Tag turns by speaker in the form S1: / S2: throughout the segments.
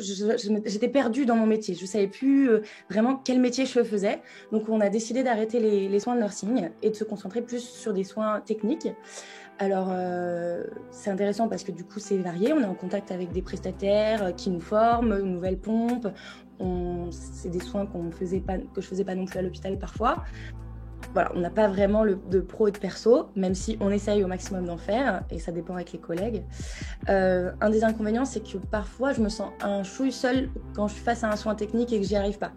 S1: j'étais perdue dans mon métier. Je ne savais plus vraiment quel métier je faisais. Donc, on a décidé d'arrêter les soins de nursing et de se concentrer plus sur des soins techniques. Alors, c'est intéressant parce que du coup, c'est varié. On est en contact avec des prestataires qui nous forment, une nouvelle pompe. C'est des soins que je faisais pas non plus à l'hôpital parfois. Voilà, on n'a pas vraiment de pro et de perso, même si on essaye au maximum d'en faire, et ça dépend avec les collègues. Un des inconvénients, c'est que parfois, je me sens un chouille seule quand je suis face à un soin technique et que j'y arrive pas.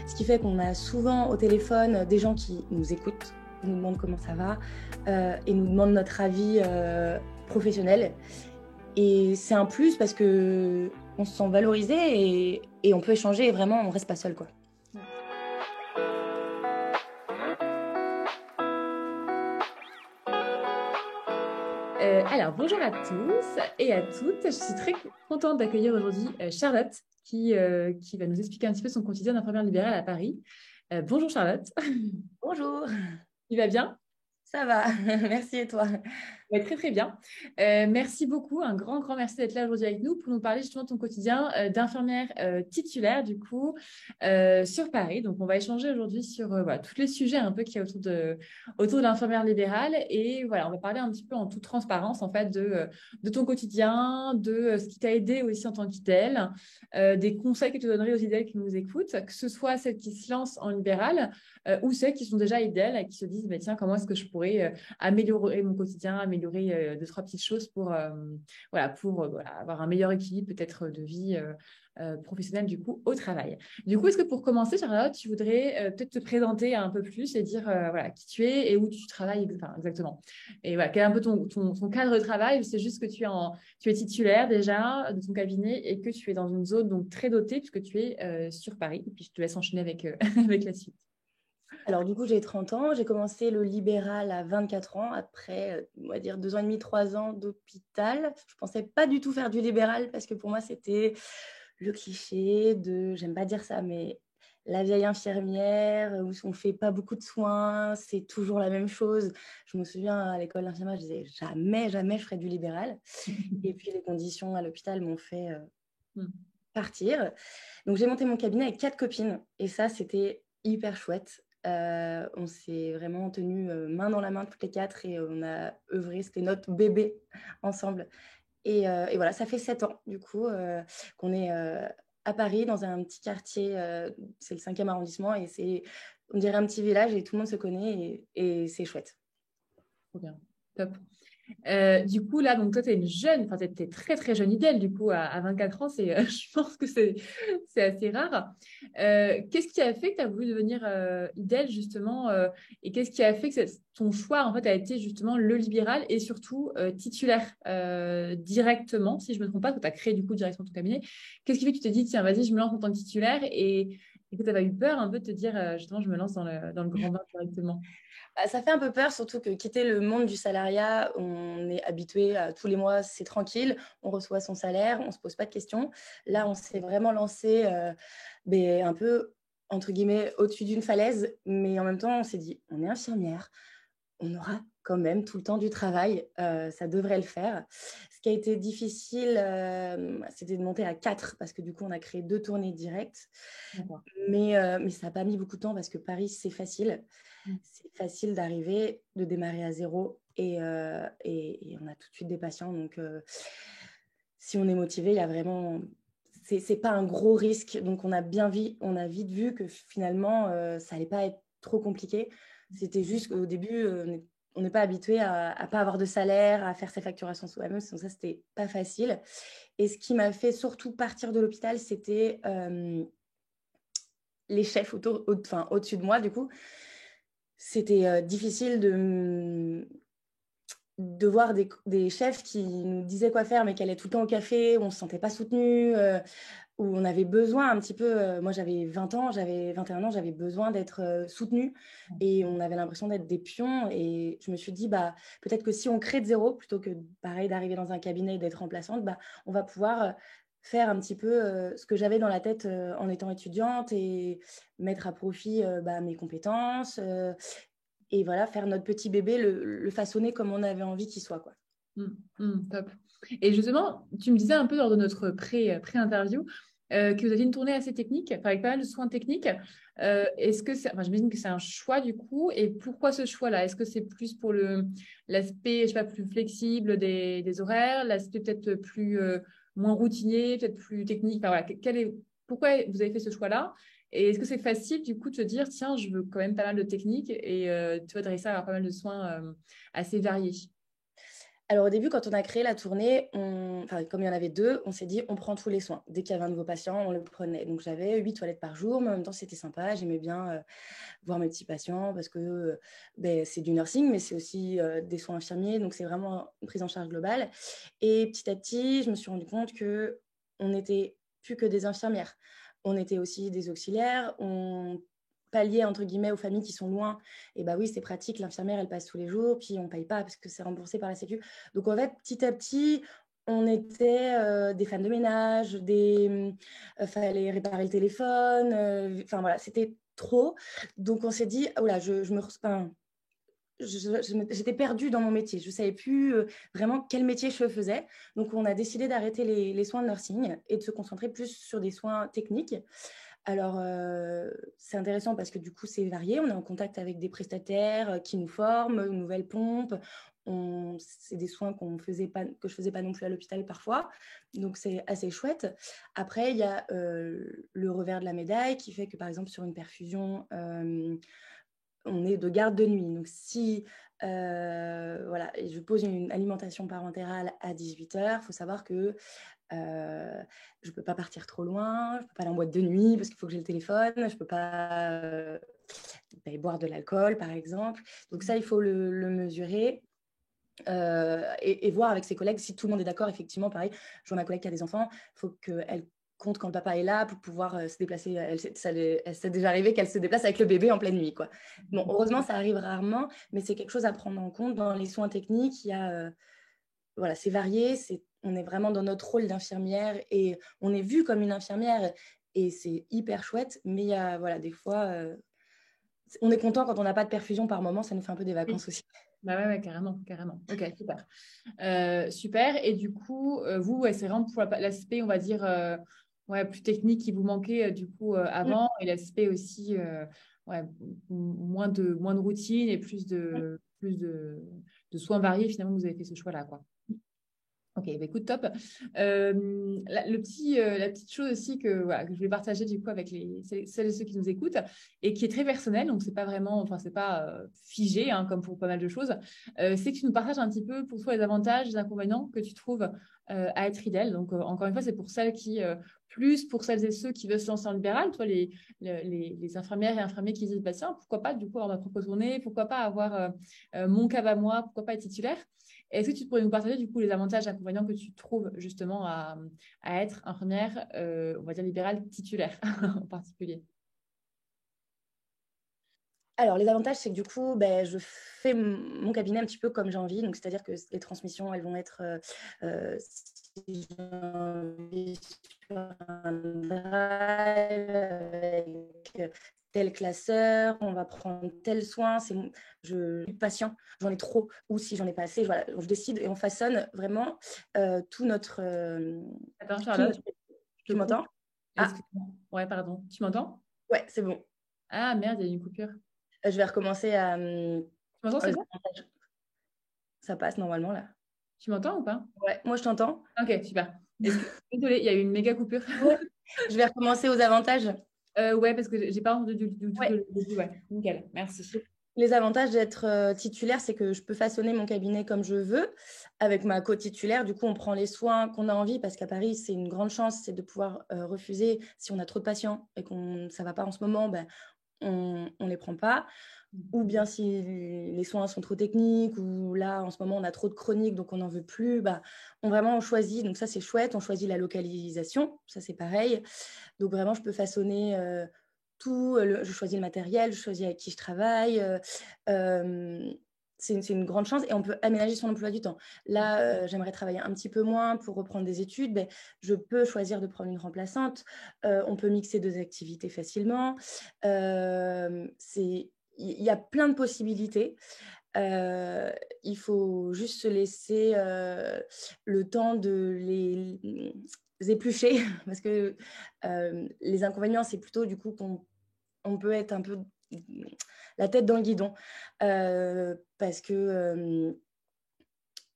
S1: Ce qui fait qu'on a souvent au téléphone des gens qui nous écoutent, nous demandent comment ça va, et nous demandent notre avis professionnel. Et c'est un plus parce que on se sent valorisé et on peut échanger et vraiment, on reste pas seul, quoi.
S2: Alors, bonjour à tous et à toutes. Je suis très contente d'accueillir aujourd'hui Charlotte qui va nous expliquer un petit peu son quotidien d'infirmière libérale à Paris. Bonjour Charlotte,
S1: Bonjour,
S2: tu vas bien?
S1: ça va, merci et toi?
S2: Ouais, très très bien. Merci beaucoup, un grand merci d'être là aujourd'hui avec nous pour nous parler justement de ton quotidien d'infirmière titulaire du coup sur Paris. Donc on va échanger aujourd'hui sur voilà, tous les sujets un peu qu'il y a autour de l'infirmière libérale et voilà, on va parler un petit peu en toute transparence en fait de ton quotidien, de ce qui t'a aidé aussi en tant qu'IDEL, des conseils que tu donnerais aux IDEL qui nous écoutent, que ce soit celles qui se lancent en libéral ou celles qui sont déjà IDEL et qui se disent bah, tiens, comment est-ce que je pourrais améliorer mon quotidien, améliorer deux, trois petites choses pour voilà, avoir un meilleur équilibre peut-être de vie professionnelle du coup au travail. Du coup, est-ce que pour commencer, Charlotte, tu voudrais peut-être te présenter un peu plus et dire voilà, qui tu es et où tu travailles enfin, exactement. Et voilà, quel est un peu ton cadre de travail? C'est juste que tu es titulaire déjà de ton cabinet et que tu es dans une zone donc très dotée puisque tu es sur Paris. Et puis je te laisse enchaîner avec, avec la suite.
S1: Alors du coup, j'ai 30 ans, j'ai commencé le libéral à 24 ans, après, on va dire 2 ans et demi, 3 ans d'hôpital. Je pensais pas du tout faire du libéral parce que pour moi, c'était le cliché de, j'aime pas dire ça, mais la vieille infirmière où on fait pas beaucoup de soins, c'est toujours la même chose. Je me souviens à l'école d'infirmière, je disais jamais je ferai du libéral. Et puis les conditions à l'hôpital m'ont fait partir. Donc j'ai monté mon cabinet avec 4 copines et ça, c'était hyper chouette. On s'est vraiment tenues main dans la main toutes les 4 et on a œuvré, c'était notre bébé ensemble. Et voilà, ça fait 7 ans du coup qu'on est à Paris dans un petit quartier, c'est le 5e arrondissement et c'est, on dirait un petit village et tout le monde se connaît et c'est chouette.
S2: Trop bien. Top. Du coup, là, donc toi, tu es une jeune, enfin, tu es très, très jeune idéal, du coup, à 24 ans, je pense que c'est assez rare. Qu'est-ce qui a fait que tu as voulu devenir idéal, justement, et qu'est-ce qui a fait que ton choix, en fait, a été justement le libéral et surtout titulaire directement, si je ne me trompe pas, que tu as créé, du coup, directement ton cabinet. Qu'est-ce qui fait que tu te dis, tiens, vas-y, je me lance en tant que titulaire et que tu n'avais pas eu peur un peu de te dire, justement, je me lance dans le grand bain directement.
S1: Bah, ça fait un peu peur, surtout que quitter le monde du salariat, on est habitué à tous les mois, c'est tranquille, on reçoit son salaire, on ne se pose pas de questions. Là, on s'est vraiment lancé un peu, entre guillemets, au-dessus d'une falaise, mais en même temps, on s'est dit, on est infirmière, on aura quand même tout le temps du travail, ça devrait le faire. Ce qui a été difficile, c'était de monter à 4, parce que du coup, on a créé 2 tournées directes.
S2: D'accord.
S1: Mais ça n'a pas mis beaucoup de temps parce que Paris, c'est facile. C'est facile d'arriver, de démarrer à zéro et on a tout de suite des patients. Donc, si on est motivé, il y a vraiment... C'est pas un gros risque. Donc, on a vite vu que finalement, ça allait pas être trop compliqué. C'était juste qu'au début, on n'est pas habitué à pas avoir de salaire, à faire ses facturations soi-même. Donc, ça, c'était pas facile. Et ce qui m'a fait surtout partir de l'hôpital, c'était les chefs au-dessus de moi, du coup. C'était difficile de voir des chefs qui nous disaient quoi faire, mais qui allaient tout le temps au café, où on ne se sentait pas soutenu, où on avait besoin un petit peu... moi, j'avais 20 ans, j'avais 21 ans, j'avais besoin d'être soutenue et on avait l'impression d'être des pions. Et je me suis dit, bah, peut-être que si on crée de zéro, plutôt que pareil d'arriver dans un cabinet et d'être remplaçante, bah, on va pouvoir faire un petit peu ce que j'avais dans la tête en étant étudiante et mettre à profit mes compétences et voilà, faire notre petit bébé, le façonner comme on avait envie qu'il soit, quoi.
S2: Top. Et justement, tu me disais un peu lors de notre pré-interview que vous aviez une tournée assez technique, enfin, avec pas mal de soins techniques. Est-ce que enfin, j'imagine que c'est un choix du coup, et pourquoi ce choix-là? Est-ce que c'est plus pour l'aspect, je sais pas, plus flexible des horaires, l'aspect peut-être plus moins routinier, peut-être plus technique? Enfin, voilà, pourquoi vous avez fait ce choix-là? Et est-ce que c'est facile du coup de se dire, tiens, je veux quand même pas mal de techniques et tu vas adresser à avoir pas mal de soins assez variés?
S1: Alors au début, quand on a créé la tournée, enfin, comme il y en avait deux, on s'est dit on prend tous les soins. Dès qu'il y avait un nouveau patient, on le prenait. Donc j'avais 8 toilettes par jour, mais en même temps c'était sympa. J'aimais bien voir mes petits patients parce que c'est du nursing, mais c'est aussi des soins infirmiers. Donc c'est vraiment une prise en charge globale. Et petit à petit, je me suis rendu compte qu'on n'était plus que des infirmières. On était aussi des auxiliaires. On pallier entre guillemets aux familles qui sont loin, et bah oui, c'est pratique, l'infirmière elle passe tous les jours, puis on paye pas parce que c'est remboursé par la sécu. Donc en fait, petit à petit, on était des femmes de ménage, fallait réparer le téléphone, enfin voilà, c'était trop. Donc on s'est dit, oh là, j'étais perdue dans mon métier. Je ne savais plus vraiment quel métier je faisais. Donc, on a décidé d'arrêter les soins de nursing et de se concentrer plus sur des soins techniques. Alors, c'est intéressant parce que du coup, c'est varié. On est en contact avec des prestataires qui nous forment, une nouvelle pompe. C'est des soins que je ne faisais pas non plus à l'hôpital parfois. Donc, c'est assez chouette. Après, il y a le revers de la médaille qui fait que, par exemple, sur une perfusion, on est de garde de nuit. Donc, si voilà, je pose une alimentation parentérale à 18h, il faut savoir que je ne peux pas partir trop loin, je ne peux pas aller en boîte de nuit parce qu'il faut que j'ai le téléphone, je ne peux pas boire de l'alcool, par exemple. Donc ça, il faut le mesurer. Et voir avec ses collègues si tout le monde est d'accord. Effectivement, pareil, je vois ma collègue qui a des enfants, il faut qu'elle compte quand le papa est là pour pouvoir se déplacer. Elle s'est déjà arrivé qu'elle se déplace avec le bébé en pleine nuit, quoi. Bon, heureusement, ça arrive rarement, mais c'est quelque chose à prendre en compte. Dans les soins techniques, il y a, voilà, c'est varié, on est vraiment dans notre rôle d'infirmière et on est vu comme une infirmière et c'est hyper chouette, mais il y a, voilà, des fois, on est content quand on n'a pas de perfusion par moment, ça nous fait un peu des
S2: Oui.
S1: vacances aussi.
S2: Bah ouais, ouais, carrément, carrément. Ok, super. Super. Et du coup, vous, ouais, c'est vraiment pour l'aspect, on va dire, ouais, plus technique qui vous manquait du coup
S1: Mm,
S2: avant, et l'aspect aussi, ouais, moins de routine et
S1: mm.
S2: plus de soins variés. Finalement, vous avez fait ce choix-là, quoi. Ok, bah écoute, top. La petite chose aussi voilà, que je vais partager du coup avec celles et ceux qui nous écoutent et qui est très personnelle, donc c'est pas vraiment, enfin c'est pas figé hein, comme pour pas mal de choses, c'est que tu nous partages un petit peu pour toi les avantages, les inconvénients que tu trouves à être fidèle. Donc encore une fois, c'est pour celles plus pour celles et ceux qui veulent se lancer en libéral, toi les infirmières et infirmiers qui disent bah tiens pourquoi pas du coup avoir ma propre journée, pourquoi pas avoir mon cave à moi, pourquoi pas être titulaire. Est-ce que tu pourrais nous partager du coup les avantages et inconvénients que tu trouves justement à être infirmière, on va dire libérale titulaire en particulier?
S1: Alors, les avantages, c'est que du coup, je fais mon cabinet un petit peu comme j'ai envie. Donc, c'est-à-dire que les transmissions, elles vont être, si j'ai envie, sur un drive avec tel classeur, on va prendre tel soin. Je suis patient, j'en ai trop, ou si j'en ai pas assez, voilà, je décide et on façonne vraiment tout notre,
S2: Attends,
S1: tout
S2: Charlotte,
S1: notre.
S2: je te
S1: Tu
S2: coupe.
S1: m'entends? Ah,
S2: Excuse-moi. Ouais, pardon. Tu m'entends?
S1: ouais, c'est bon.
S2: Ah merde, il y a eu une coupure.
S1: Je vais recommencer à.
S2: Tu m'entends, c'est bon?
S1: Ça passe normalement là.
S2: Tu m'entends ou pas?
S1: Ouais, moi je t'entends.
S2: Ok, super. Désolée, il y a eu une méga coupure.
S1: Ouais. Je vais recommencer aux avantages.
S2: Ouais, parce que j'ai pas entendu du tout
S1: Ouais.
S2: le début. Ouais, nickel, merci.
S1: Les avantages d'être titulaire, c'est que je peux façonner mon cabinet comme je veux avec ma co-titulaire. Du coup, on prend les soins qu'on a envie parce qu'à Paris, c'est une grande chance, c'est de pouvoir refuser si on a trop de patients et qu'on ça va pas en ce moment, on les prend pas. Ou bien si les soins sont trop techniques, ou là, en ce moment, on a trop de chroniques, donc on n'en veut plus, on choisit, donc ça c'est chouette, on choisit la localisation, ça c'est pareil. Donc vraiment, je peux façonner tout, je choisis le matériel, je choisis avec qui je travaille. C'est une grande chance et on peut aménager son emploi du temps. Là, j'aimerais travailler un petit peu moins pour reprendre des études. Je peux choisir de prendre une remplaçante. On peut mixer deux activités facilement. Il y a plein de possibilités. il faut juste se laisser le temps de les éplucher parce que les inconvénients, c'est plutôt du coup qu'on peut être un peu la tête dans le guidon parce que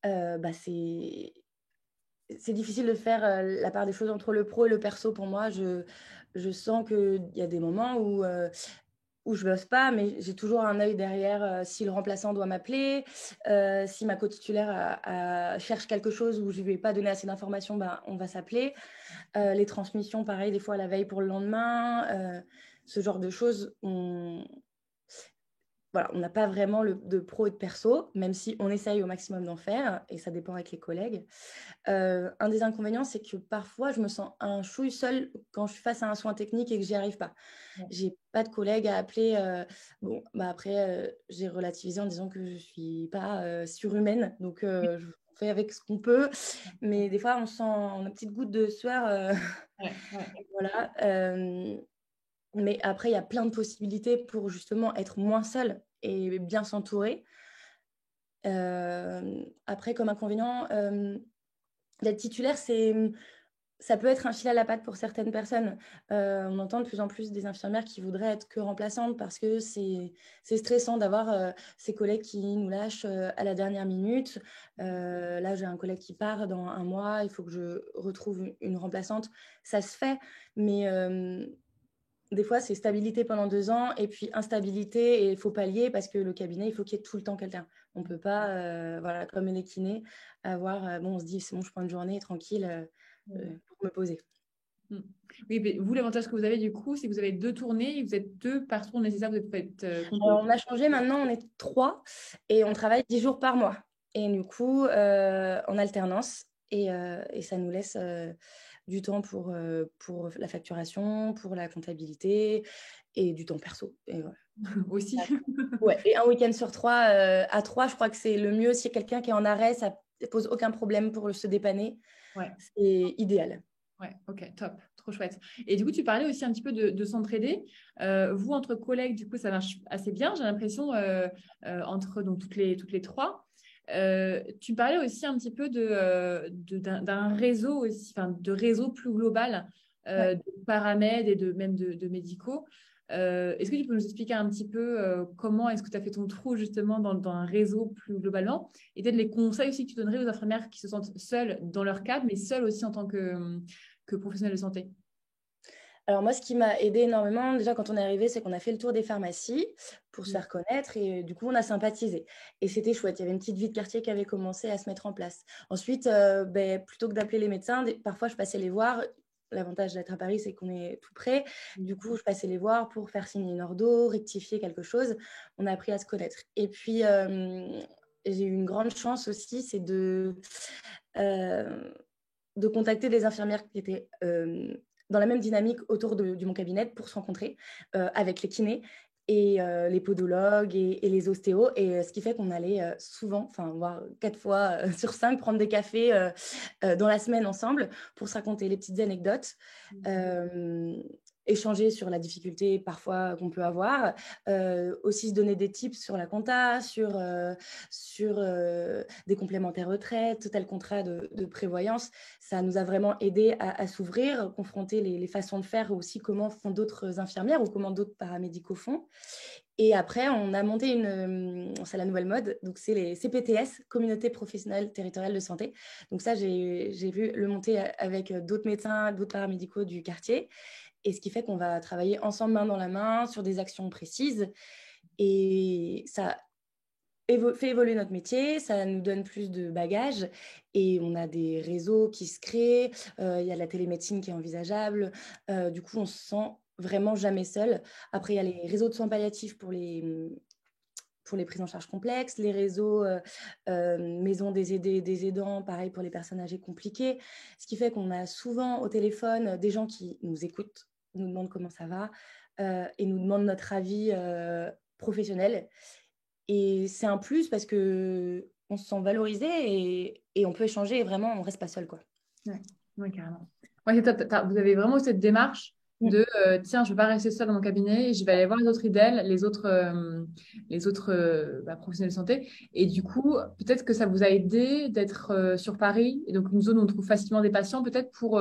S1: bah, c'est difficile de faire la part des choses entre le pro et le perso pour moi. Je sens qu'il y a des moments où je bosse pas, mais j'ai toujours un œil derrière si le remplaçant doit m'appeler, si ma co-titulaire cherche quelque chose où je lui ai pas donné assez d'informations, ben, on va s'appeler. Les transmissions, pareil, des fois la veille pour le lendemain, ce genre de choses, voilà, on n'a pas vraiment de pro et de perso, même si on essaye au maximum d'en faire, et ça dépend avec les collègues. Un des inconvénients, c'est que parfois, je me sens un chouille seule quand je suis face à un soin technique et que j'y arrive pas.
S2: Ouais.
S1: J'ai pas de collègues à appeler. Bon, bah après, j'ai relativisé en disant que je suis pas surhumaine, donc je fais avec ce qu'on peut. Mais des fois, on sent une petite goutte de sueur.
S2: Ouais, ouais.
S1: Voilà. Mais après, il y a plein de possibilités pour justement être moins seule et bien s'entourer. Après, comme inconvénient, d'être titulaire, ça peut être un fil à la patte pour certaines personnes. On entend de plus en plus des infirmières qui voudraient être que remplaçantes parce que c'est stressant d'avoir ses collègues qui nous lâchent à la dernière minute. Là, j'ai un collègue qui part dans un mois, il faut que je retrouve une remplaçante. Ça se fait, mais des fois, c'est stabilité pendant 2 ans et puis instabilité et il faut pallier parce que le cabinet, il faut qu'il y ait tout le temps quelqu'un. On ne peut pas, voilà, comme les kinés, avoir, bon, on se dit, c'est bon, je prends une journée tranquille pour me poser.
S2: Mm. Oui, mais vous, l'avantage que vous avez du coup, c'est que vous avez 2 tournées et vous êtes 2 par tour nécessaire, vous êtes
S1: Alors,
S2: complet.
S1: on a changé, maintenant on est 3 et on travaille 10 jours par mois. Et du coup, en alternance et ça nous laisse du temps pour la facturation, pour la comptabilité et du temps perso. Et voilà.
S2: Aussi.
S1: Ouais, et un week-end sur 3, à 3, je crois que c'est le mieux. Si quelqu'un qui est en arrêt, ça ne pose aucun problème pour se dépanner.
S2: Ouais.
S1: C'est idéal.
S2: Ouais, ok, top, trop chouette. Et du coup, tu parlais aussi un petit peu de s'entraider. Vous, entre collègues, du coup, ça marche assez bien, j'ai l'impression, entre donc, toutes les trois. Tu parlais aussi un petit peu d'un réseau aussi, enfin, de réseau plus global
S1: Ouais.
S2: de paramèdes et même de médicaux. Est-ce que tu peux nous expliquer un petit peu comment est-ce que tu as fait ton trou justement dans un réseau plus globalement et peut-être les conseils aussi que tu donnerais aux infirmières qui se sentent seules dans leur cadre, mais seules aussi en tant que professionnels de santé?
S1: Alors moi, ce qui m'a aidé énormément, déjà quand on est arrivé, c'est qu'on a fait le tour des pharmacies pour se
S2: Mm.
S1: faire connaître et du coup, on a sympathisé. Et c'était chouette. Il y avait une petite vie de quartier qui avait commencé à se mettre en place. Ensuite, plutôt que d'appeler les médecins, parfois je passais les voir. L'avantage d'être à Paris, c'est qu'on est tout près. Du coup, je passais les voir pour faire signer une ordo, rectifier quelque chose. On a appris à se connaître. Et puis, j'ai eu une grande chance aussi, c'est euh, de contacter des infirmières qui étaient dans la même dynamique autour de mon cabinet pour se rencontrer avec les kinés et les podologues et les ostéos. Et ce qui fait qu'on allait souvent, enfin, voire 4 fois sur 5, prendre des cafés dans la semaine ensemble pour se raconter les petites anecdotes. Euh, Échanger sur la difficulté parfois qu'on peut avoir, aussi se donner des tips sur la compta, sur des complémentaires retraite, tel contrat de prévoyance. Ça nous a vraiment aidé à s'ouvrir, confronter les façons de faire, aussi comment font d'autres infirmières ou comment d'autres paramédicaux font. Et après, on a monté c'est la nouvelle mode, donc c'est les CPTS, Communauté professionnelle territoriale de santé. Donc ça, j'ai vu le monter avec d'autres médecins, d'autres paramédicaux du quartier. Et ce qui fait qu'on va travailler ensemble, main dans la main, sur des actions précises. Et ça fait évoluer notre métier, ça nous donne plus de bagages et on a des réseaux qui se créent, il y a la télémédecine qui est envisageable, du coup on se sent vraiment jamais seul. Après il y a les réseaux de soins palliatifs pour les prises en charge complexes, les réseaux maisons des aidants, pareil pour les personnes âgées compliquées, ce qui fait qu'on a souvent au téléphone des gens qui nous écoutent, nous demandent comment ça va et nous demandent notre avis professionnel. Et c'est un plus parce que on se sent valorisé et on peut échanger et vraiment, on reste pas seul, quoi.
S2: Ouais, ouais, carrément. Ouais, c'est top. Vous avez vraiment cette démarche tiens, je ne veux pas rester seule dans mon cabinet, je vais aller voir les autres IDEL, les autres professionnels de santé. Et du coup, peut-être que ça vous a aidé d'être sur Paris, et donc une zone où on trouve facilement des patients, peut-être pour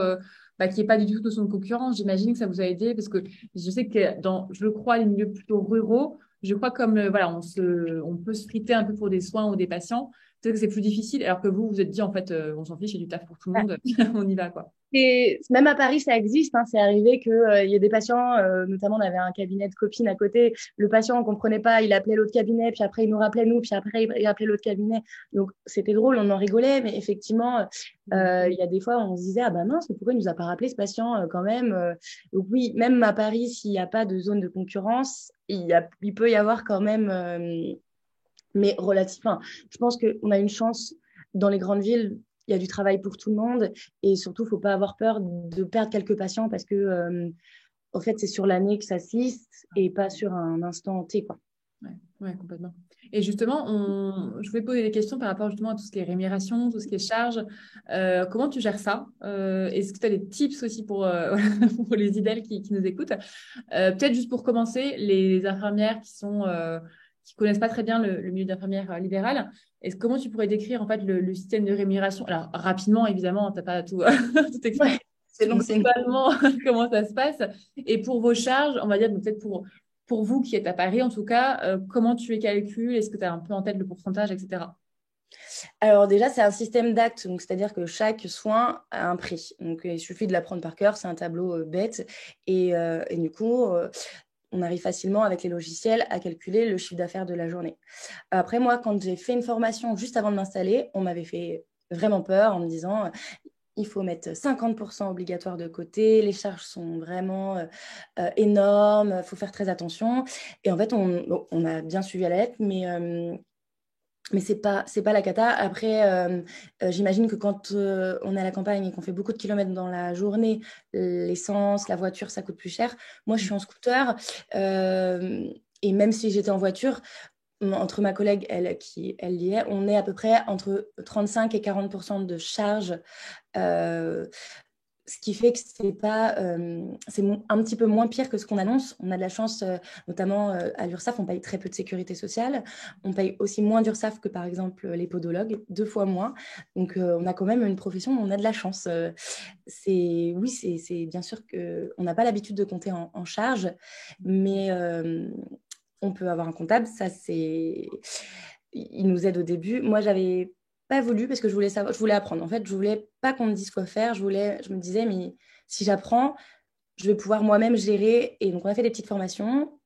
S2: qu'il n'y ait pas du tout de son concurrence. J'imagine que ça vous a aidé parce que je sais que je le crois, les milieux plutôt ruraux, je crois comme voilà, on peut se friter un peu pour des soins ou des patients. Peut-être que c'est plus difficile, alors que vous vous êtes dit, en fait, on s'en fiche, il y a du taf pour tout le monde, on y va, quoi.
S1: Et même à Paris, ça existe. Hein. C'est arrivé que, il y a des patients, notamment on avait un cabinet de copines à côté. Le patient, on comprenait pas, il appelait l'autre cabinet, puis après il nous rappelait nous, puis après il appelait l'autre cabinet. Donc c'était drôle, on en rigolait, mais effectivement, il y a des fois, on se disait, ah bah mince, mais pourquoi il nous a pas rappelé ce patient quand même Donc oui, même à Paris, s'il n'y a pas de zone de concurrence, il peut y avoir quand même, mais relatif. Enfin, je pense qu'on a une chance dans les grandes villes. Il y a du travail pour tout le monde et surtout, il ne faut pas avoir peur de perdre quelques patients parce que, en fait, c'est sur l'année que ça se liste et pas sur un instant T, quoi.
S2: Ouais, ouais, complètement. Et justement, je voulais poser des questions par rapport justement à tout ce qui est rémunération, tout ce qui est charge. Comment tu gères ça? Est-ce que tu as des tips aussi pour, pour les idèles qui nous écoutent? Peut-être juste pour commencer, les infirmières qui connaissent pas très bien le milieu d'infirmière libérale, comment tu pourrais décrire en fait le système de rémunération? Alors rapidement, évidemment, t'as pas tout, tout expliqué.
S1: Ouais, c'est long, c'est long.
S2: Globalement, comment ça se passe? Et pour vos charges, on va dire peut-être pour vous qui êtes à Paris, en tout cas, comment tu les calcules? Est-ce que tu as un peu en tête le pourcentage, etc.
S1: Alors déjà, c'est un système d'actes, donc c'est-à-dire que chaque soin a un prix. Donc il suffit de l'apprendre par cœur, c'est un tableau bête. Et du coup, on arrive facilement avec les logiciels à calculer le chiffre d'affaires de la journée. Après, moi, quand j'ai fait une formation juste avant de m'installer, on m'avait fait vraiment peur en me disant il faut mettre 50% obligatoire de côté, les charges sont vraiment énormes, il faut faire très attention. Et en fait, on a bien suivi à la lettre, mais c'est pas la cata. Après, j'imagine que quand on est à la campagne et qu'on fait beaucoup de kilomètres dans la journée, l'essence, la voiture, ça coûte plus cher. Moi, je suis en scooter. Et même si j'étais en voiture, entre ma collègue, elle y est, on est à peu près entre 35 et 40% de charge. Euh, Ce qui fait que c'est un petit peu moins pire que ce qu'on annonce. On a de la chance, notamment à l'URSSAF, on paye très peu de sécurité sociale. On paye aussi moins d'URSSAF que par exemple les podologues, 2 fois moins. Donc on a quand même une profession où on a de la chance. Oui, c'est bien sûr qu'on n'a pas l'habitude de compter en charge, mais on peut avoir un comptable. Il nous aide au début. Moi, j'avais pas voulu parce que je voulais savoir, je voulais apprendre. En fait, je voulais pas qu'on me dise quoi faire. Je me disais, mais si j'apprends, je vais pouvoir moi-même gérer. Et donc, on a fait des petites formations.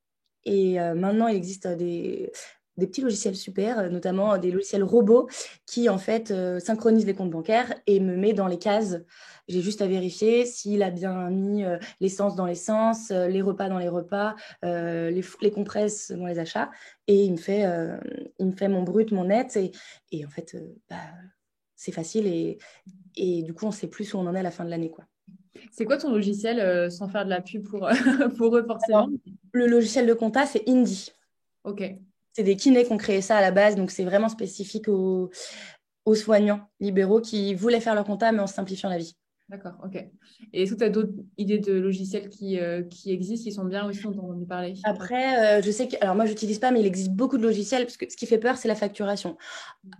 S1: Et maintenant, il existe des petits logiciels super, notamment des logiciels robots qui, en fait, synchronisent les comptes bancaires et me met dans les cases. J'ai juste à vérifier s'il a bien mis l'essence dans l'essence, les repas dans les repas, les compresses dans les achats. Et il me fait mon brut, mon net. Et en fait, c'est facile. Et du coup, on ne sait plus où on en est à la fin de l'année, quoi.
S2: C'est quoi ton logiciel, sans faire de la pub pour, pour eux forcément?
S1: Alors, le logiciel de compta, c'est Indie.
S2: Ok,
S1: C'est des kinés qui ont créé ça à la base, donc c'est vraiment spécifique aux soignants libéraux qui voulaient faire leur compta, mais en simplifiant la vie.
S2: d'accord, ok. Et est-ce que tu as d'autres idées de logiciels qui existent, qui sont bien aussi, dont on a entendu parler?
S1: Après, je sais que, alors moi, j'utilise pas, mais il existe beaucoup de logiciels, parce que ce qui fait peur, c'est la facturation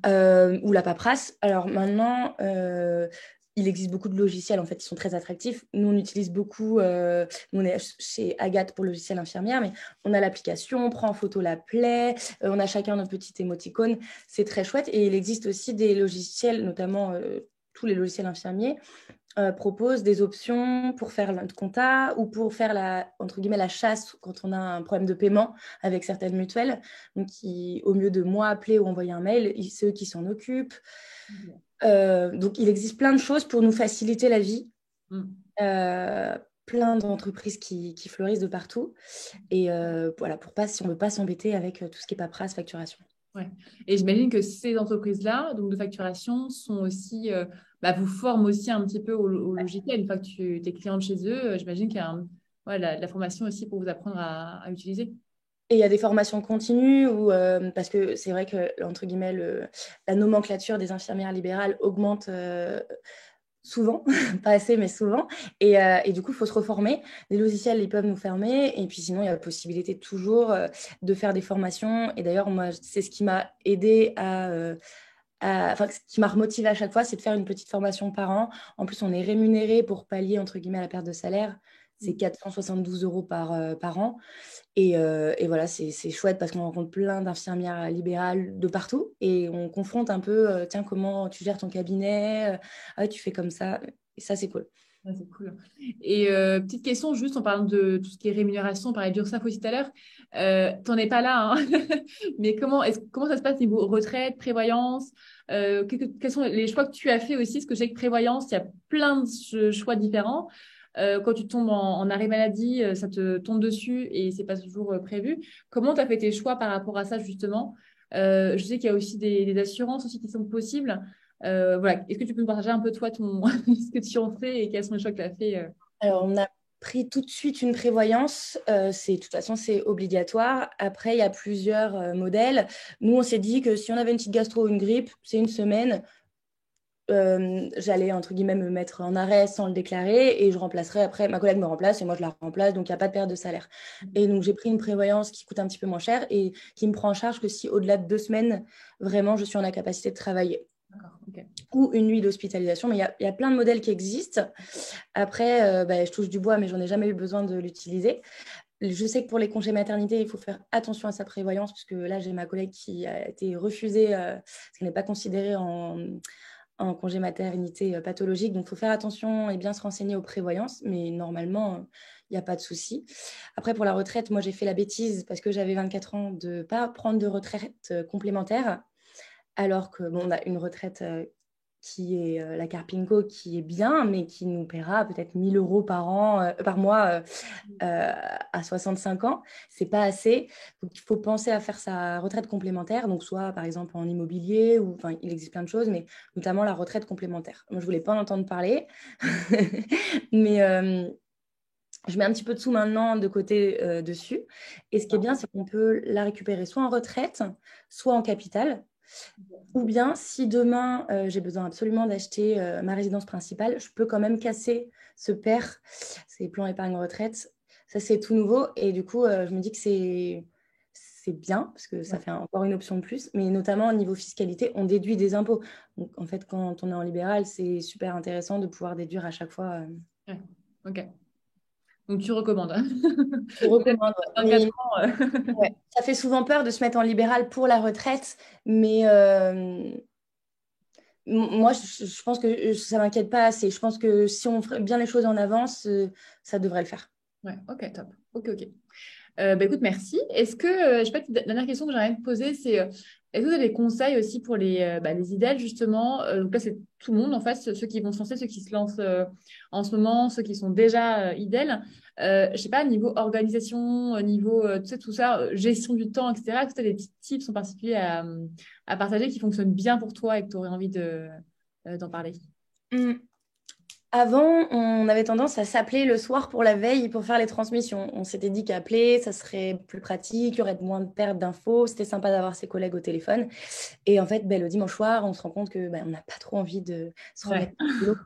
S1: ou la paperasse. Alors maintenant, il existe beaucoup de logiciels, en fait, qui sont très attractifs. Nous, on utilise beaucoup, nous, on est chez Agathe pour le logiciel infirmière, mais on a l'application, on prend en photo la plaie, on a chacun notre petite émoticône. C'est très chouette. Et il existe aussi des logiciels, notamment tous les logiciels infirmiers, propose des options pour faire notre compta ou pour faire entre guillemets, la chasse quand on a un problème de paiement avec certaines mutuelles. Donc, au lieu de moi appeler ou envoyer un mail, c'est eux qui s'en occupent. Donc, il existe plein de choses pour nous faciliter la vie.
S2: Mm.
S1: Euh, Plein d'entreprises qui fleurissent de partout. Et voilà, si on ne veut pas s'embêter avec tout ce qui est paperasse, facturation.
S2: Ouais. Et j'imagine que ces entreprises-là, donc de facturation, sont aussi, vous forment aussi un petit peu au logiciel. Une fois que tu es cliente chez eux, j'imagine qu'il y a de la formation aussi pour vous apprendre à utiliser.
S1: Et il y a des formations continues parce que c'est vrai que, entre guillemets, la nomenclature des infirmières libérales augmente souvent, pas assez, mais souvent. Et du coup, il faut se reformer. Les logiciels, ils peuvent nous fermer. Et puis sinon, il y a la possibilité toujours de faire des formations. Et d'ailleurs, moi, c'est ce qui m'a aidé enfin, ce qui m'a remotivé à chaque fois, c'est de faire une petite formation par an. En plus, on est rémunéré pour pallier, entre guillemets, à la perte de salaire. C'est 472 euros par an. Et voilà, c'est chouette parce qu'on rencontre plein d'infirmières libérales de partout et on confronte un peu, tiens, comment tu gères ton cabinet, ah, tu fais comme ça. Et ça, c'est cool.
S2: Ouais, c'est cool. Et petite question, juste en parlant de tout ce qui est rémunération, on parlait d'URSSAF aussi tout à l'heure. T'en es pas là, hein. Mais comment ça se passe niveau retraite, prévoyance? Quels sont les choix que tu as fait aussi? Parce que je sais que prévoyance, il y a plein de choix différents. Quand tu tombes en arrêt maladie, ça te tombe dessus et c'est pas toujours prévu. Comment tu as fait tes choix par rapport à ça, justement? Je sais qu'il y a aussi des assurances aussi qui sont possibles. Voilà. Est-ce que tu peux nous partager un peu toi ce que tu en fais et quels sont les choix que tu as fait
S1: Alors, on a pris tout de suite une prévoyance. De toute façon, c'est obligatoire. Après, il y a plusieurs modèles. Nous, on s'est dit que si on avait une petite gastro ou une grippe, c'est une semaine. J'allais entre guillemets me mettre en arrêt sans le déclarer et je remplacerai après, ma collègue me remplace et moi je la remplace, donc il n'y a pas de perte de salaire. Et donc j'ai pris une prévoyance qui coûte un petit peu moins cher et qui me prend en charge que si au-delà de 2 semaines, vraiment je suis en incapacité de travailler.
S2: D'accord, ok.
S1: Ou une nuit d'hospitalisation, mais il y a plein de modèles qui existent. Après, je touche du bois, mais j'en ai jamais eu besoin de l'utiliser. Je sais que pour les congés maternité, il faut faire attention à sa prévoyance, puisque là, j'ai ma collègue qui a été refusée, parce qu'elle n'est pas considérée en congé maternité pathologique. Donc, il faut faire attention et bien se renseigner aux prévoyances. Mais normalement, il n'y a pas de souci. Après, pour la retraite, moi, j'ai fait la bêtise, parce que j'avais 24 ans, de ne pas prendre de retraite complémentaire. Alors que, bon, on a une retraite qui est la Carpinco, qui est bien, mais qui nous paiera peut-être 1 000 euros par mois à 65 ans. C'est pas assez. Donc, il faut penser à faire sa retraite complémentaire, donc soit par exemple en immobilier, ou enfin, il existe plein de choses, mais notamment la retraite complémentaire. Moi, je voulais pas en entendre parler, mais je mets un petit peu de sous maintenant de côté dessus. Et ce qui est bien, c'est qu'on peut la récupérer soit en retraite, soit en capital. Ou bien, si demain, j'ai besoin absolument d'acheter ma résidence principale, je peux quand même casser ce PER, ces plans épargne retraite. Ça, c'est tout nouveau. Et du coup, je me dis que c'est bien, parce que ça fait encore une option de plus. Mais notamment, au niveau fiscalité, on déduit des impôts. Donc, en fait, quand on est en libéral, c'est super intéressant de pouvoir déduire à chaque fois.
S2: Ouais. Ok. Donc, tu recommandes.
S1: Je recommande.
S2: 24
S1: Mais
S2: ans.
S1: ouais, ça fait souvent peur de se mettre en libéral pour la retraite. Mais moi, je pense que ça ne m'inquiète pas assez. Je pense que si on ferait bien les choses en avance, ça devrait le faire.
S2: Ouais, ok, top. Ok, ok. Écoute, merci. Est-ce que, je sais pas, la dernière question que j'aimerais te poser, c'est est-ce que vous avez des conseils aussi pour les idèles, justement? Donc là, c'est tout le monde, en fait, ceux qui vont se lancer, ceux qui se lancent en ce moment, ceux qui sont déjà idèles. Je sais pas, niveau organisation, niveau, tu sais, tout ça, gestion du temps, etc. Est-ce que tu as des petits tips en particulier à partager qui fonctionnent bien pour toi et que tu aurais envie d'en parler?
S1: Hum. Avant, on avait tendance à s'appeler le soir pour la veille pour faire les transmissions. On s'était dit qu'appeler, ça serait plus pratique, il y aurait moins de perte d'infos, c'était sympa d'avoir ses collègues au téléphone. Et en fait, le dimanche soir, on se rend compte que on n'a pas trop envie de se remettre
S2: Ouais.
S1: au boulot.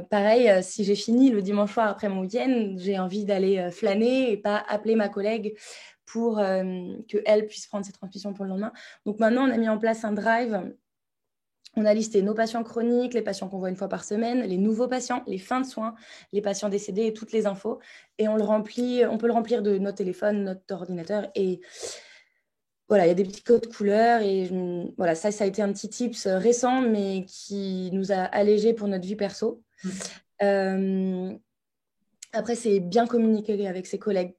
S1: Pareil, si j'ai fini le dimanche soir après mon week-end, j'ai envie d'aller flâner et pas appeler ma collègue pour qu'elle puisse prendre ses transmissions pour le lendemain. Donc maintenant, on a mis en place un drive. On a listé nos patients chroniques, les patients qu'on voit une fois par semaine, les nouveaux patients, les fins de soins, les patients décédés et toutes les infos. Et on peut le remplir de notre téléphone, notre ordinateur. Et voilà, il y a des petits codes couleurs. Et voilà, ça a été un petit tips récent, mais qui nous a allégé pour notre vie perso. Euh, Après, c'est bien communiquer avec ses collègues.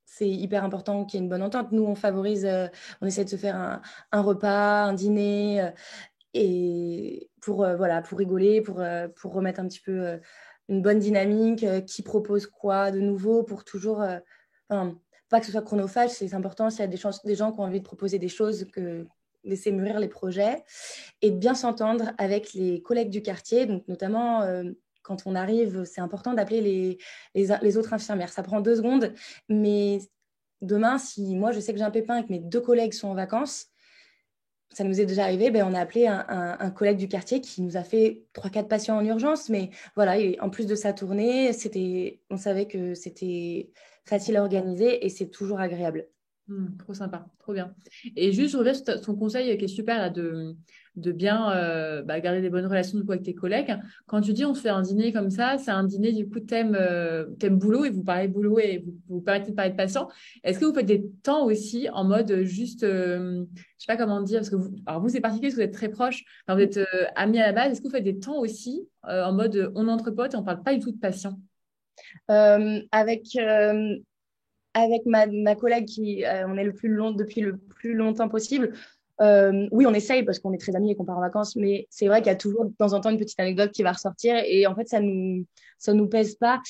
S1: C'est hyper important qu'il y ait une bonne entente. Nous, on essaie de se faire un repas, un dîner, et pour rigoler, pour remettre un petit peu une bonne dynamique, qui propose quoi de nouveau pour toujours, enfin, pas que ce soit chronophage, c'est important s'il y a des gens qui ont envie de proposer des choses, que laisser mûrir les projets et de bien s'entendre avec les collègues du quartier, donc notamment quand on arrive, c'est important d'appeler les autres infirmières. Ça prend 2 secondes, mais demain, si moi je sais que j'ai un pépin et que mes 2 collègues sont en vacances, ça nous est déjà arrivé, ben, on a appelé un collègue du quartier qui nous a fait 3-4 patients en urgence. Mais voilà, et en plus de sa tournée, on savait que c'était facile à organiser et c'est toujours agréable.
S2: Trop sympa, trop bien. Et juste, je reviens sur ton conseil qui est super là, de bien garder des bonnes relations du coup, avec tes collègues. Quand tu dis on se fait un dîner comme ça, c'est un dîner du coup thème boulot et vous parlez boulot et vous permettez de parler de patients. Est-ce que vous faites des temps aussi en mode juste, je sais pas comment dire, parce que alors vous c'est particulier parce que vous êtes très proches, enfin, vous êtes amis à la base. Est-ce que vous faites des temps aussi en mode on entre potes et on parle pas du tout de patients?
S1: Avec ma collègue on est depuis le plus longtemps possible. Oui, on essaye parce qu'on est très amis et qu'on part en vacances, mais c'est vrai qu'il y a toujours de temps en temps une petite anecdote qui va ressortir et en fait, ça nous pèse pas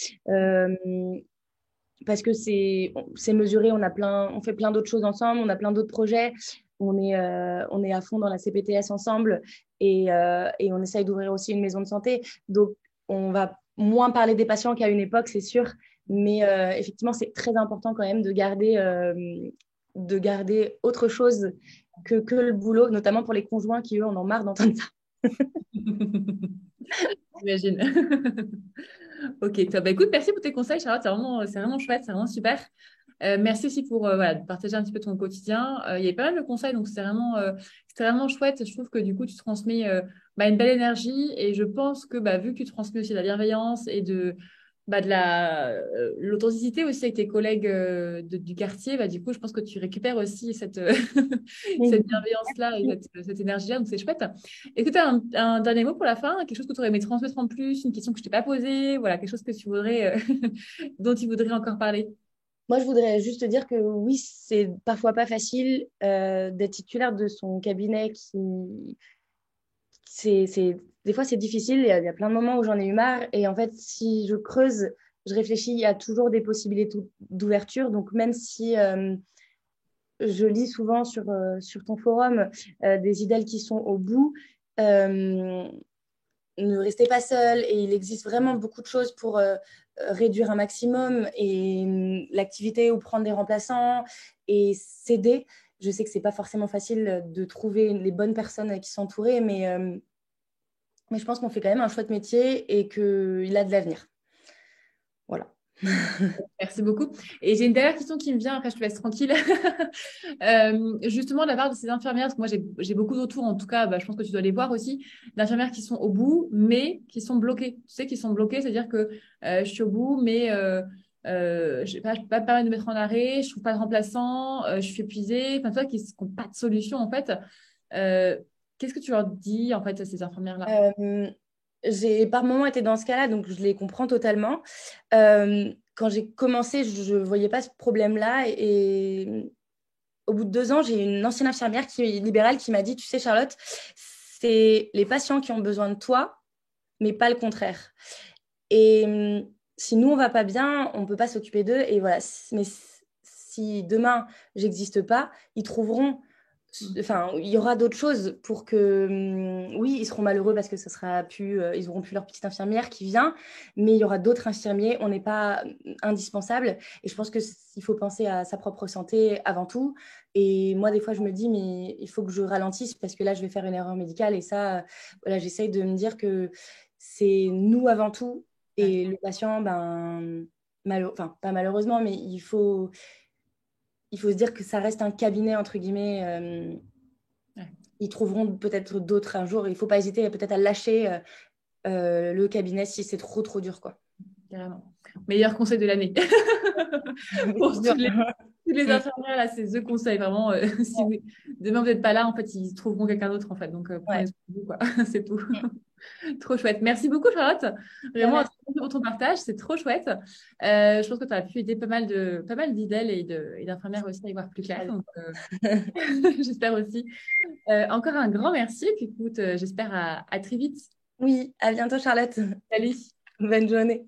S1: parce que c'est mesuré, on fait plein d'autres choses ensemble, on a plein d'autres projets, on est à fond dans la CPTS ensemble et on essaye d'ouvrir aussi une maison de santé. Donc, on va moins parler des patients qu'à une époque, c'est sûr, mais effectivement, c'est très important quand même de garder autre chose que le boulot, notamment pour les conjoints qui, eux, en ont marre d'entendre ça.
S2: J'imagine. Ok, top. Bah, écoute, merci pour tes conseils, Charlotte. C'est vraiment chouette, c'est vraiment super. Merci aussi pour voilà, de partager un petit peu ton quotidien. Il y a pas mal de conseils, donc c'est vraiment chouette. Je trouve que du coup, tu transmets une belle énergie et je pense que vu que tu transmets aussi de la bienveillance et de l'authenticité aussi avec tes collègues du quartier, du coup, je pense que tu récupères aussi cette bienveillance-là et cette énergie-là, donc c'est chouette. Est-ce que tu as un dernier mot pour la fin, quelque chose que tu aurais aimé transmettre en plus, une question que je t'ai pas posée, voilà, quelque chose que tu voudrais, dont tu voudrais encore parler?
S1: Moi, je voudrais juste te dire que oui, c'est parfois pas facile d'être titulaire de son cabinet des fois, c'est difficile. Il y a plein de moments où j'en ai eu marre. Et en fait, si je creuse, je réfléchis, il y a toujours des possibilités d'ouverture. Donc, même si je lis souvent sur ton forum des idées qui sont au bout, euh, ne restez pas seul. Et il existe vraiment beaucoup de choses pour réduire un maximum et l'activité ou prendre des remplaçants et s'aider. Je sais que c'est pas forcément facile de trouver les bonnes personnes qui s'entourer, mais je pense qu'on fait quand même un chouette métier et qu'il a de l'avenir. Voilà.
S2: Merci beaucoup. Et j'ai une dernière question qui me vient, après je te laisse tranquille. Justement, de la part de ces infirmières, parce que moi j'ai beaucoup de retours, en tout cas, je pense que tu dois les voir aussi, d'infirmières qui sont au bout, mais qui sont bloquées. Tu sais, qui sont bloquées, c'est-à-dire que je suis au bout, mais je peux pas me permettre de mettre en arrêt, je trouve pas de remplaçant, je suis épuisée, enfin, toi, qui n'ont pas de solution, en fait. Euh, Qu'est-ce que tu leur dis, en fait, à ces infirmières-là?
S1: J'ai par moments été dans ce cas-là, donc je les comprends totalement. Quand j'ai commencé, je ne voyais pas ce problème-là. Et au bout de 2 ans, j'ai une ancienne infirmière libérale qui m'a dit, tu sais, Charlotte, c'est les patients qui ont besoin de toi, mais pas le contraire. Et si nous, on va pas bien, on peut pas s'occuper d'eux. Et voilà. Mais si demain, j'existe pas, ils trouveront. Enfin, il y aura d'autres choses pour que, oui, ils seront malheureux parce que ça sera plus, ils auront plus leur petite infirmière qui vient, mais il y aura d'autres infirmiers. On n'est pas indispensable. Et je pense que il faut penser à sa propre santé avant tout. Et moi, des fois, je me dis, mais il faut que je ralentisse parce que là, je vais faire une erreur médicale. Et ça, voilà, j'essaye de me dire que c'est nous avant tout.
S2: Ouais.
S1: Et le patient, enfin, pas malheureusement, mais il faut se dire que ça reste un cabinet, entre guillemets.
S2: Ouais,
S1: Ils trouveront peut-être d'autres un jour. Il ne faut pas hésiter peut-être à lâcher le cabinet si c'est trop, trop dur, quoi.
S2: carrément. Meilleur conseil de l'année. Pour
S1: C'est
S2: tous
S1: dur.
S2: les infirmières, là, c'est The Conseil. Vraiment, si demain vous n'êtes pas là, en fait, ils trouveront quelqu'un d'autre, en fait. Donc, prenez
S1: Ouais.
S2: soin de vous, quoi. C'est tout. Trop chouette. Merci beaucoup, Charlotte. Vraiment,
S1: Merci.
S2: merci pour ton partage. C'est trop chouette. Je pense que tu as pu aider pas mal d'idèles et d'infirmières aussi à y voir plus clair. Donc, j'espère aussi. Encore un grand merci. Puis, écoute, j'espère à très vite.
S1: Oui, à bientôt, Charlotte.
S2: Salut.
S1: Bonne journée.